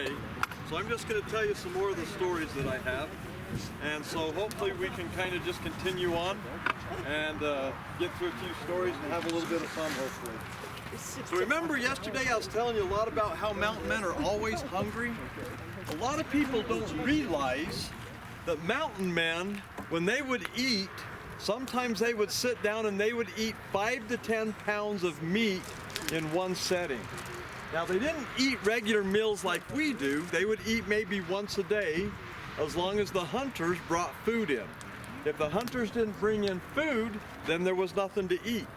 day. So I'm just going to tell you some more of the stories that I have. And so hopefully we can kind of just continue on and get through a few stories and have a little bit of fun, hopefully. So remember yesterday I was telling you a lot about how mountain men are always hungry? A lot of people don't realize that mountain men, when they would eat, sometimes they would sit down and they would eat 5 to 10 pounds of meat in one setting. Now they didn't eat regular meals like we do. They would eat maybe once a day as long as the hunters brought food in. If the hunters didn't bring in food, then there was nothing to eat.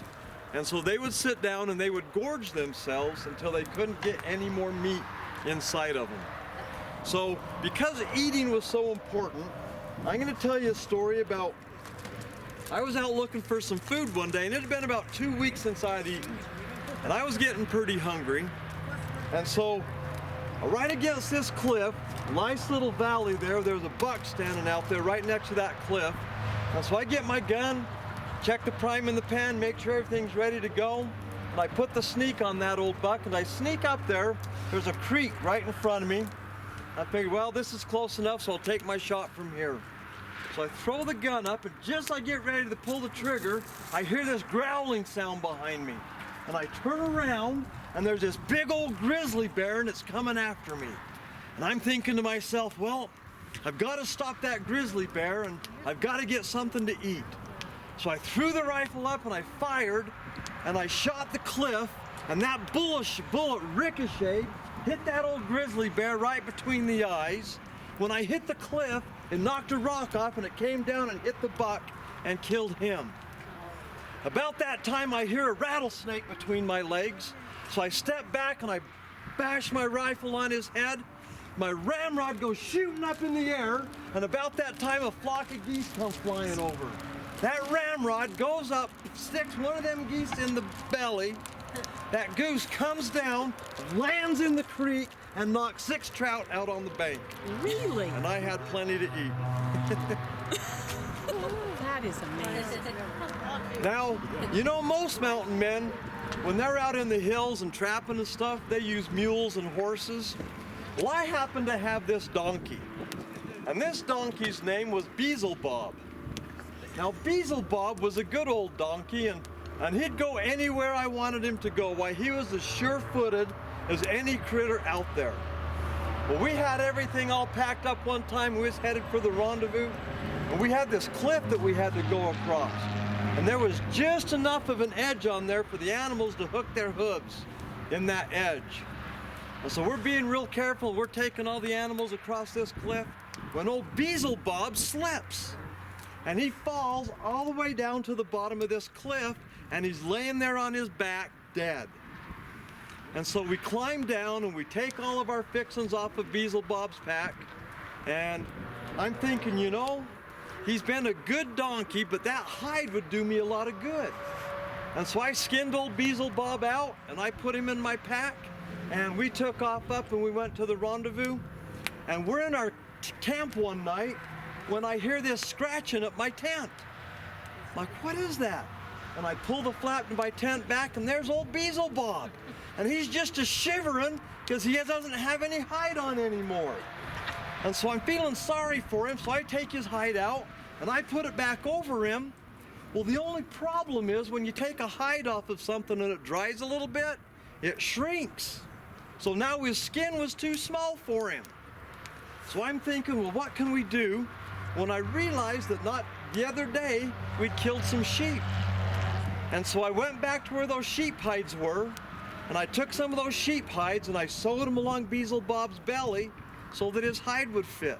And so they would sit down and they would gorge themselves until they couldn't get any more meat inside of them. So because eating was so important, I'm going to tell you a story about, I was out looking for some food one day and it had been about 2 weeks since I had eaten. And I was getting pretty hungry. And so right against this cliff, nice little valley there's a buck standing out there right next to that cliff. And so I get my gun, check the prime in the pan, make sure everything's ready to go. And I put the sneak on that old buck and I sneak up there. There's a creek right in front of me. I figured, well, this is close enough, so I'll take my shot from here. So I throw the gun up, and just as I get ready to pull the trigger, I hear this growling sound behind me. And I turn around, and there's this big old grizzly bear, and it's coming after me. And I'm thinking to myself, well, I've got to stop that grizzly bear, and I've got to get something to eat. So I threw the rifle up, and I fired, and I shot the cliff, and that bullet ricocheted, hit that old grizzly bear right between the eyes. When I hit the cliff, it knocked a rock off and it came down and hit the buck and killed him. About that time I hear a rattlesnake between my legs, so I step back and I bash my rifle on his head. My ramrod goes shooting up in the air, and about that time a flock of geese come flying over. That ramrod goes up, sticks one of them geese in the belly. That goose comes down, lands in the creek, and knocks 6 trout out on the bank. Really? And I had plenty to eat. That is amazing. Now, you know, most mountain men, when they're out in the hills and trapping and stuff, they use mules and horses. Well, I happen to have this donkey. And this donkey's name was Beelzebub. Now, Beelzebub was a good old donkey, and he'd go anywhere I wanted him to go. Why, he was as sure-footed as any critter out there. Well, we had everything all packed up one time. We was headed for the rendezvous, and we had this cliff that we had to go across. And there was just enough of an edge on there for the animals to hook their hooves in that edge. And so we're being real careful. We're taking all the animals across this cliff when old Beelzebub slips. And he falls all the way down to the bottom of this cliff, and he's laying there on his back, dead. And so we climb down and we take all of our fixings off of Beelzebub's pack, and I'm thinking, you know, he's been a good donkey, but that hide would do me a lot of good. And so I skinned old Beelzebub out, and I put him in my pack, and we took off up and we went to the rendezvous. And we're in our camp one night when I hear this scratching at my tent. I'm like, what is that? And I pull the flap of my tent back, and there's old Beelzebub. And he's just a shivering because he doesn't have any hide on anymore. And so I'm feeling sorry for him, so I take his hide out and I put it back over him. Well, the only problem is when you take a hide off of something and it dries a little bit, it shrinks. So now his skin was too small for him. So I'm thinking, well, what can we do? When I realized that not the other day we'd killed some sheep. And so I went back to where those sheep hides were, and I took some of those sheep hides and I sewed them along Beelzebub's belly so that his hide would fit.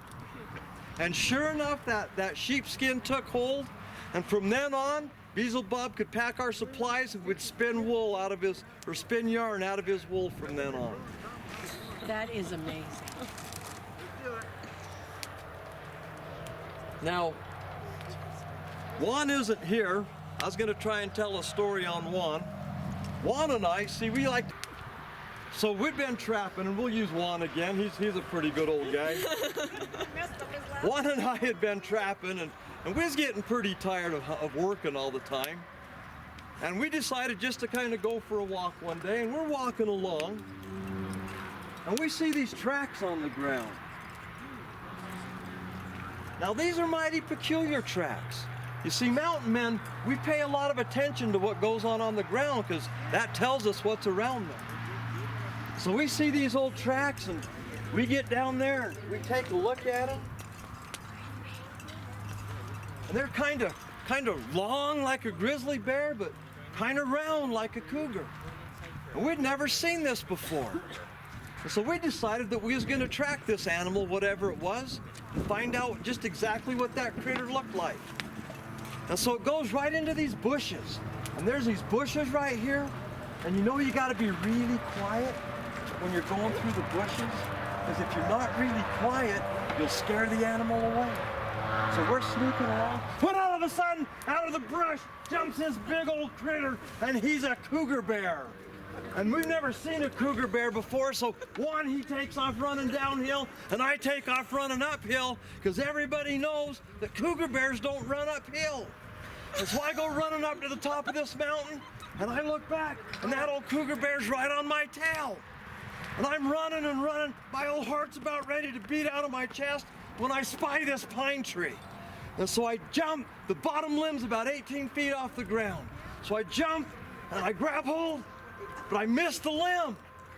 And sure enough, that sheepskin took hold, and from then on, Beelzebub could pack our supplies and would spin wool out of his, or spin yarn out of his wool from then on. That is amazing. Now, Juan isn't here. I was going to try and tell a story on Juan. Juan and I, see, we like, so we've been trapping, and we'll use Juan again. He's a pretty good old guy. Juan and I had been trapping, and we was getting pretty tired of working all the time. And we decided just to kind of go for a walk one day, and we're walking along. and we see these tracks on the ground. Now these are mighty peculiar tracks. You see, mountain men, we pay a lot of attention to what goes on the ground because that tells us what's around them. So we see these old tracks and we get down there and we take a look at them. And they're kind of long like a grizzly bear, but kind of round like a cougar. And we'd never seen this before. And so we decided that we was going to track this animal, whatever it was, and find out just exactly what that critter looked like. And so it goes right into these bushes. And there's these bushes right here. And you know you got to be really quiet when you're going through the bushes. Because if you're not really quiet, you'll scare the animal away. So we're sneaking along. When all of a sudden, out of the brush, jumps this big old critter. And he's a cougar bear. And we've never seen a cougar bear before, so one, he takes off running downhill, and I take off running uphill, because everybody knows that cougar bears don't run uphill. And so I go running up to the top of this mountain, and I look back, and that old cougar bear's right on my tail. And I'm running and running, my old heart's about ready to beat out of my chest when I spy this pine tree. And so I jump, the bottom limb's about 18 feet off the ground. So I jump, and I grab hold, but I missed the limb.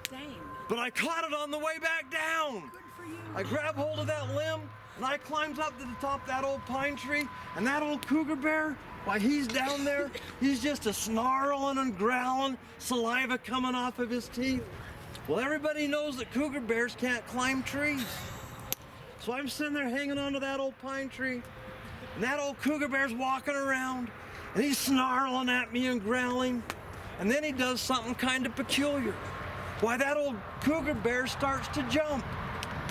Dang. But I caught it on the way back down. Good for you. I grab hold of that limb and I climbs up to the top of that old pine tree, and that old cougar bear, while he's down there, he's just a snarling and growling, saliva coming off of his teeth. Well, everybody knows that cougar bears can't climb trees. So I'm sitting there hanging onto that old pine tree, and that old cougar bear's walking around, and he's snarling at me and growling. And then he does something kind of peculiar. Why, that old cougar bear starts to jump.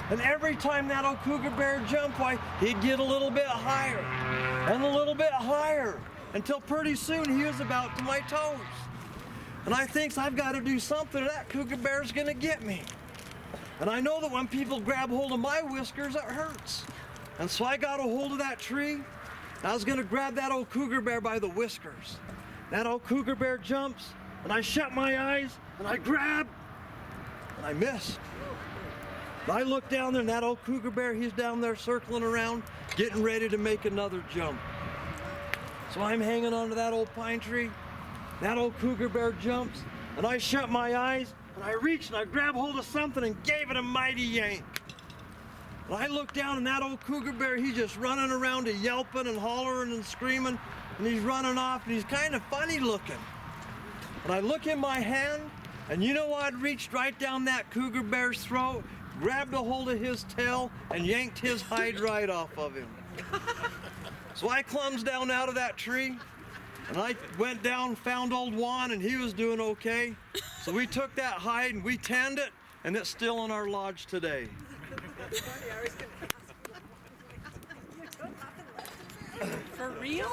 And every time that old cougar bear jumped, why, he'd get a little bit higher and a little bit higher until pretty soon he was about to my toes. And I thinks I've got to do something or that cougar bear's gonna get me. And I know that when people grab hold of my whiskers, it hurts. And so I got a hold of that tree, and I was gonna grab that old cougar bear by the whiskers. That old cougar bear jumps, and I shut my eyes, and I grab, and I miss. And I look down there, and that old cougar bear, he's down there circling around, getting ready to make another jump. So I'm hanging onto that old pine tree. That old cougar bear jumps, and I shut my eyes, and I reach, and I grab hold of something and gave it a mighty yank. And I look down, and that old cougar bear, he's just running around, yelping and hollering and screaming. And he's running off, and he's kind of funny looking. And I look in my hand, and you know I'd reached right down that cougar bear's throat, grabbed a hold of his tail, and yanked his hide right off of him. So I clumsed down out of that tree, and I went down, found old Juan, and he was doing okay. So we took that hide and we tanned it, and it's still in our lodge today. For real?